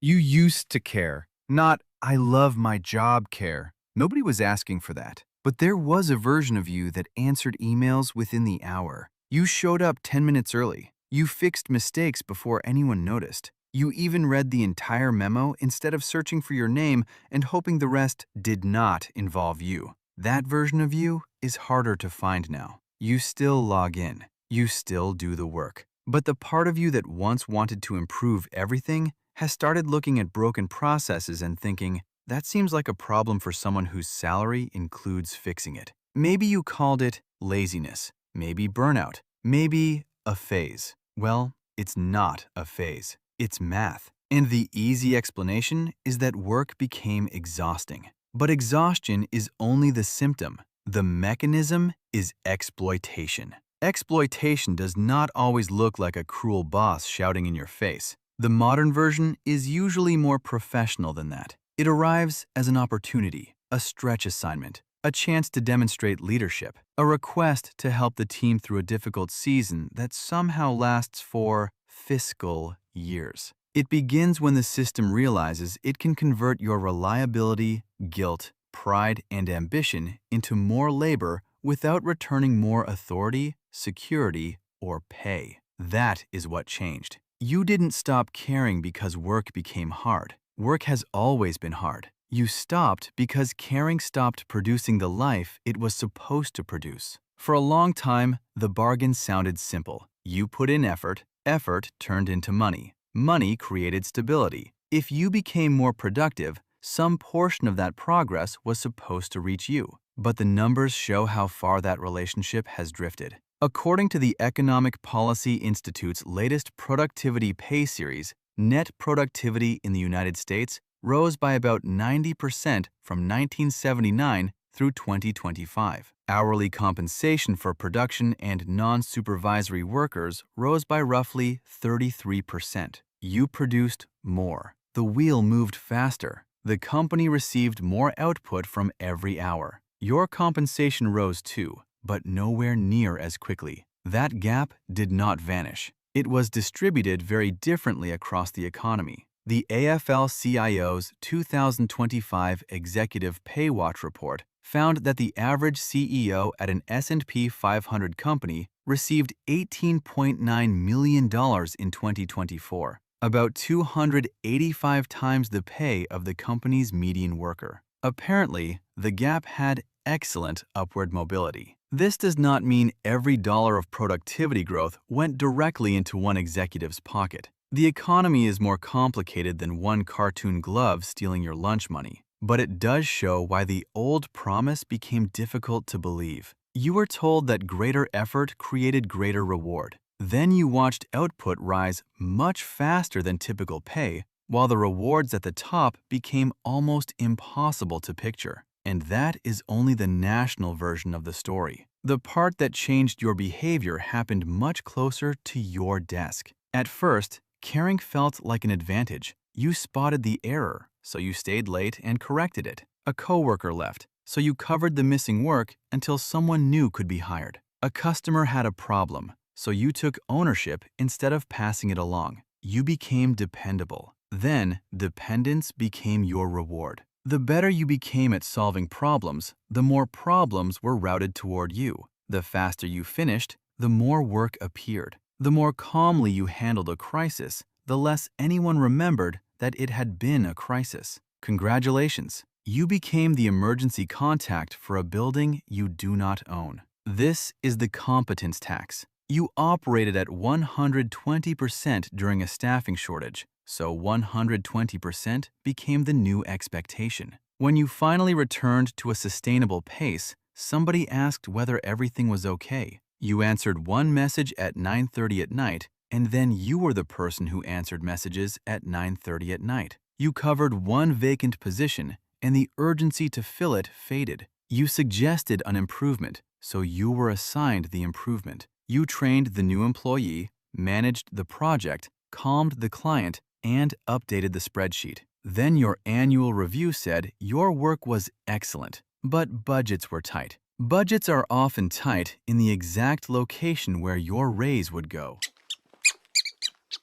You used to care, not "I love my job" care. Nobody was asking for that. But there was a version of you that answered emails within the hour. You showed up 10 minutes early. You fixed mistakes before anyone noticed. You even read the entire memo instead of searching for your name and hoping the rest did not involve you. That version of you is harder to find now. You still log in. You still do the work. But the part of you that once wanted to improve everything has started looking at broken processes and thinking, that seems like a problem for someone whose salary includes fixing it. Maybe you called it laziness, maybe burnout, maybe a phase. Well, it's not a phase. It's math. And the easy explanation is that work became exhausting. But exhaustion is only the symptom. The mechanism is exploitation. Exploitation does not always look like a cruel boss shouting in your face. The modern version is usually more professional than that. It arrives as an opportunity, a stretch assignment, a chance to demonstrate leadership, a request to help the team through a difficult season that somehow lasts for fiscal years. It begins when the system realizes it can convert your reliability, guilt, pride, and ambition into more labor without returning more authority, security, or pay. That is what changed. You didn't stop caring because work became hard. Work has always been hard. You stopped because caring stopped producing the life it was supposed to produce. For a long time, the bargain sounded simple. You put in effort, effort turned into money. Money created stability. If you became more productive, some portion of that progress was supposed to reach you. But the numbers show how far that relationship has drifted. According to the Economic Policy Institute's latest productivity pay series, net productivity in the United States rose by about 90% from 1979 through 2025. Hourly compensation for production and non-supervisory workers rose by roughly 33%. You produced more. The wheel moved faster. The company received more output from every hour. Your compensation rose too, but nowhere near as quickly. That gap did not vanish. It was distributed very differently across the economy. The AFL-CIO's 2025 Executive Pay Watch report found that the average CEO at an S&P 500 company received $18.9 million in 2024, about 285 times the pay of the company's median worker. Apparently, the gap had excellent upward mobility. This does not mean every dollar of productivity growth went directly into one executive's pocket. The economy is more complicated than one cartoon glove stealing your lunch money. But it does show why the old promise became difficult to believe. You were told that greater effort created greater reward. Then you watched output rise much faster than typical pay, while the rewards at the top became almost impossible to picture. And that is only the national version of the story. The part that changed your behavior happened much closer to your desk. At first, caring felt like an advantage. You spotted the error, so you stayed late and corrected it. A coworker left, so you covered the missing work until someone new could be hired. A customer had a problem, so you took ownership instead of passing it along. You became dependable. Then, dependence became your reward. The better you became at solving problems, the more problems were routed toward you. The faster you finished, the more work appeared. The more calmly you handled a crisis, the less anyone remembered that it had been a crisis. Congratulations! You became the emergency contact for a building you do not own. This is the competence tax. You operated at 120% during a staffing shortage, so 120% became the new expectation. When you finally returned to a sustainable pace, somebody asked whether everything was okay. You answered one message at 9:30 at night, and then you were the person who answered messages at 9:30 at night. You covered one vacant position, and the urgency to fill it faded. You suggested an improvement, so you were assigned the improvement. You trained the new employee, managed the project, calmed the client, and updated the spreadsheet. Then your annual review said your work was excellent, but budgets were tight. Budgets are often tight in the exact location where your raise would go.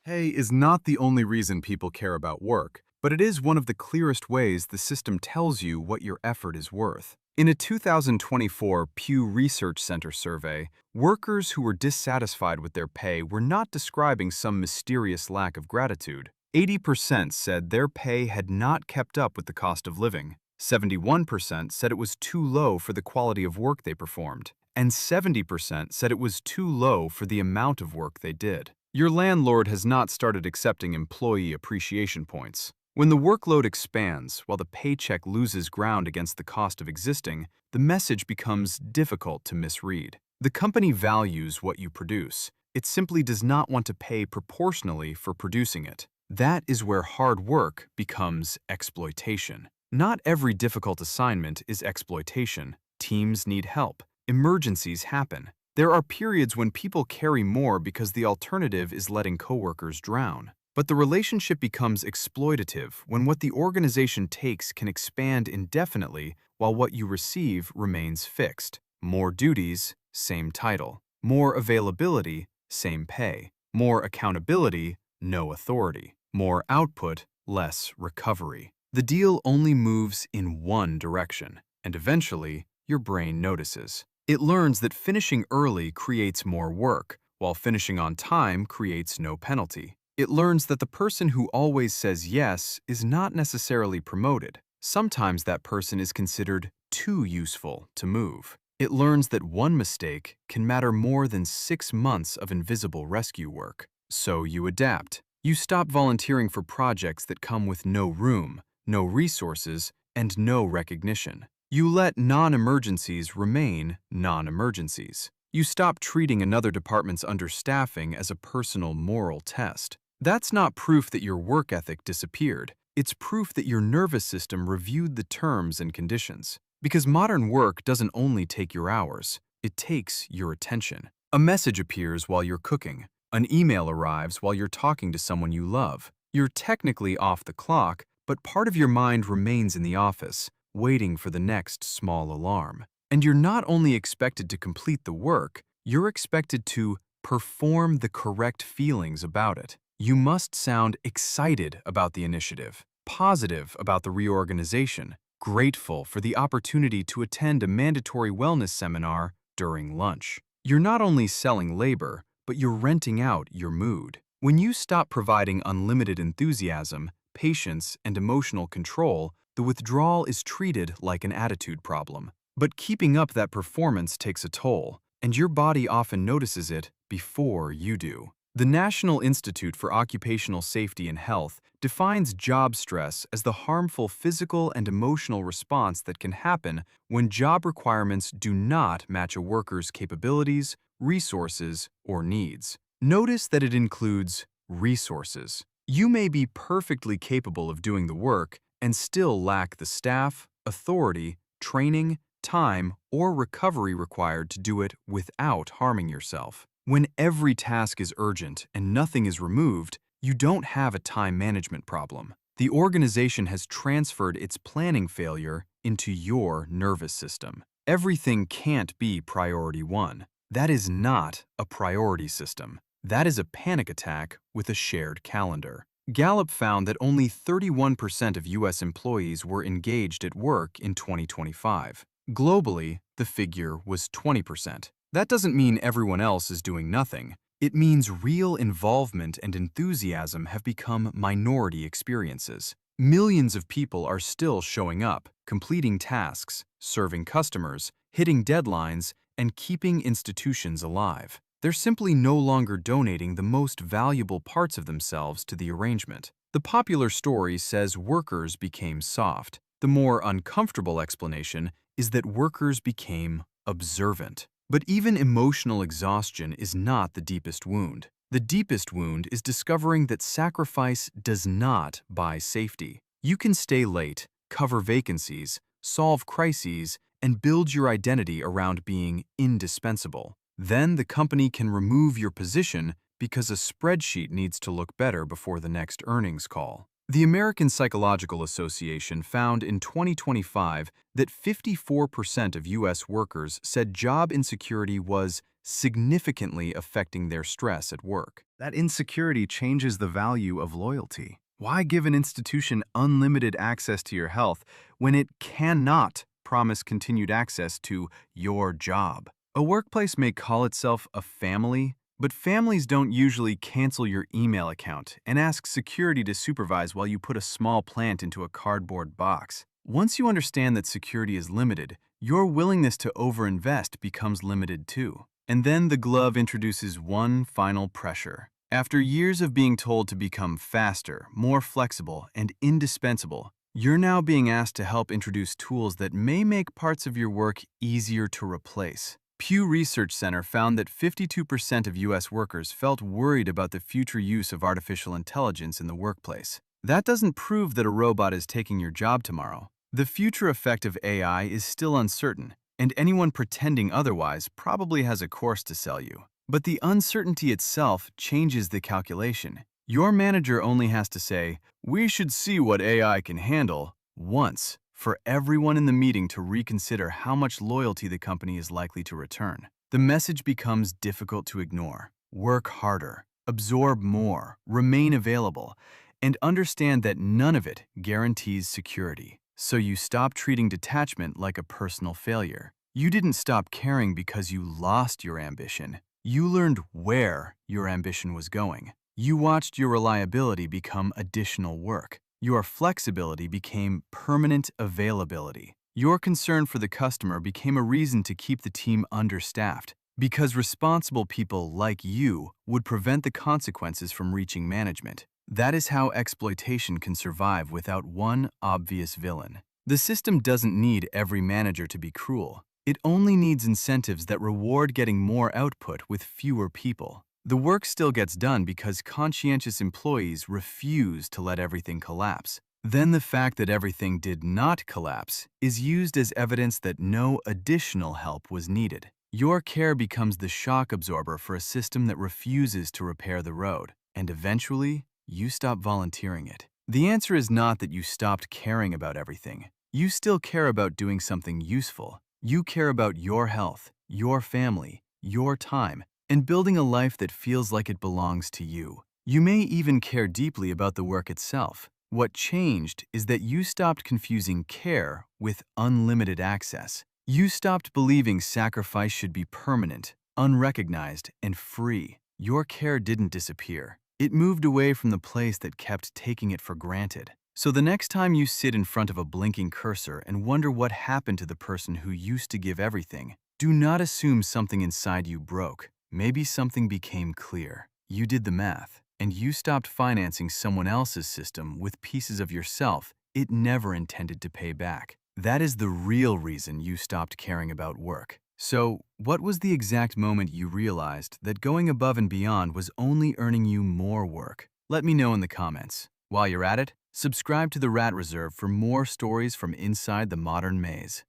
Pay is not the only reason people care about work. but it is one of the clearest ways the system tells you what your effort is worth. In a 2024 Pew Research Center survey, workers who were dissatisfied with their pay were not describing some mysterious lack of gratitude. 80% said their pay had not kept up with the cost of living. 71% said it was too low for the quality of work they performed. And 70% said it was too low for the amount of work they did. Your landlord has not started accepting employee appreciation points. When the workload expands while the paycheck loses ground against the cost of existing, the message becomes difficult to misread. The company values what you produce. It simply does not want to pay proportionally for producing it. That is where hard work becomes exploitation. Not every difficult assignment is exploitation. Teams need help. Emergencies happen. There are periods when people carry more because the alternative is letting coworkers drown. But the relationship becomes exploitative when what the organization takes can expand indefinitely while what you receive remains fixed. More duties, same title. More availability, same pay. More accountability, no authority. More output, less recovery. The deal only moves in one direction, and eventually, your brain notices. It learns that finishing early creates more work, while finishing on time creates no penalty. It learns that the person who always says yes is not necessarily promoted. Sometimes that person is considered too useful to move. It learns that one mistake can matter more than 6 months of invisible rescue work. So you adapt. You stop volunteering for projects that come with no room, no resources, and no recognition. You let non-emergencies remain non-emergencies. You stop treating another department's understaffing as a personal moral test. That's not proof that your work ethic disappeared. It's proof that your nervous system reviewed the terms and conditions. Because modern work doesn't only take your hours, it takes your attention. A message appears while you're cooking. An email arrives while you're talking to someone you love. You're technically off the clock, but part of your mind remains in the office, waiting for the next small alarm. And you're not only expected to complete the work, you're expected to perform the correct feelings about it. You must sound excited about the initiative, positive about the reorganization, grateful for the opportunity to attend a mandatory wellness seminar during lunch. You're not only selling labor, but you're renting out your mood. When you stop providing unlimited enthusiasm, patience, and emotional control, the withdrawal is treated like an attitude problem. But keeping up that performance takes a toll, and your body often notices it before you do. The National Institute for Occupational Safety and Health defines job stress as the harmful physical and emotional response that can happen when job requirements do not match a worker's capabilities, resources, or needs. Notice that it includes resources. You may be perfectly capable of doing the work and still lack the staff, authority, training, time, or recovery required to do it without harming yourself. When every task is urgent and nothing is removed, you don't have a time management problem. The organization has transferred its planning failure into your nervous system. Everything can't be priority one. That is not a priority system. That is a panic attack with a shared calendar. Gallup found that only 31% of U.S. employees were engaged at work in 2025. Globally, the figure was 20%. That doesn't mean everyone else is doing nothing. It means real involvement and enthusiasm have become minority experiences. Millions of people are still showing up, completing tasks, serving customers, hitting deadlines, and keeping institutions alive. They're simply no longer donating the most valuable parts of themselves to the arrangement. The popular story says workers became soft. The more uncomfortable explanation is that workers became observant. But even emotional exhaustion is not the deepest wound. The deepest wound is discovering that sacrifice does not buy safety. You can stay late, cover vacancies, solve crises, and build your identity around being indispensable. Then the company can remove your position because a spreadsheet needs to look better before the next earnings call. The American Psychological Association found in 2025 that 54% of U.S. workers said job insecurity was significantly affecting their stress at work. That insecurity changes the value of loyalty. Why give an institution unlimited access to your health when it cannot promise continued access to your job? A workplace may call itself a family, but families don't usually cancel your email account and ask security to supervise while you put a small plant into a cardboard box. Once you understand that security is limited, your willingness to overinvest becomes limited too. And then the glove introduces one final pressure. After years of being told to become faster, more flexible, and indispensable, you're now being asked to help introduce tools that may make parts of your work easier to replace. Pew Research Center found that 52% of U.S. workers felt worried about the future use of artificial intelligence in the workplace. That doesn't prove that a robot is taking your job tomorrow. The future effect of AI is still uncertain, and anyone pretending otherwise probably has a course to sell you. But the uncertainty itself changes the calculation. Your manager only has to say, "We should see what AI can handle," once, for everyone in the meeting to reconsider how much loyalty the company is likely to return. The message becomes difficult to ignore. Work harder, absorb more, remain available, and understand that none of it guarantees security. So you stop treating detachment like a personal failure. You didn't stop caring because you lost your ambition. You learned where your ambition was going. You watched your reliability become additional work. Your flexibility became permanent availability. Your concern for the customer became a reason to keep the team understaffed, because responsible people like you would prevent the consequences from reaching management. That is how exploitation can survive without one obvious villain. The system doesn't need every manager to be cruel. It only needs incentives that reward getting more output with fewer people. The work still gets done because conscientious employees refuse to let everything collapse. Then the fact that everything did not collapse is used as evidence that no additional help was needed. Your care becomes the shock absorber for a system that refuses to repair the road, and eventually, you stop volunteering it. The answer is not that you stopped caring about everything. You still care about doing something useful. You care about your health, your family, your time, and building a life that feels like it belongs to you. You may even care deeply about the work itself. What changed is that you stopped confusing care with unlimited access. You stopped believing sacrifice should be permanent, unrecognized, and free. Your care didn't disappear. It moved away from the place that kept taking it for granted. So the next time you sit in front of a blinking cursor and wonder what happened to the person who used to give everything, do not assume something inside you broke. Maybe something became clear. You did the math, and you stopped financing someone else's system with pieces of yourself it never intended to pay back. That is the real reason you stopped caring about work. So, what was the exact moment you realized that going above and beyond was only earning you more work? Let me know in the comments. While you're at it, subscribe to the Rat Reserve for more stories from inside the modern maze.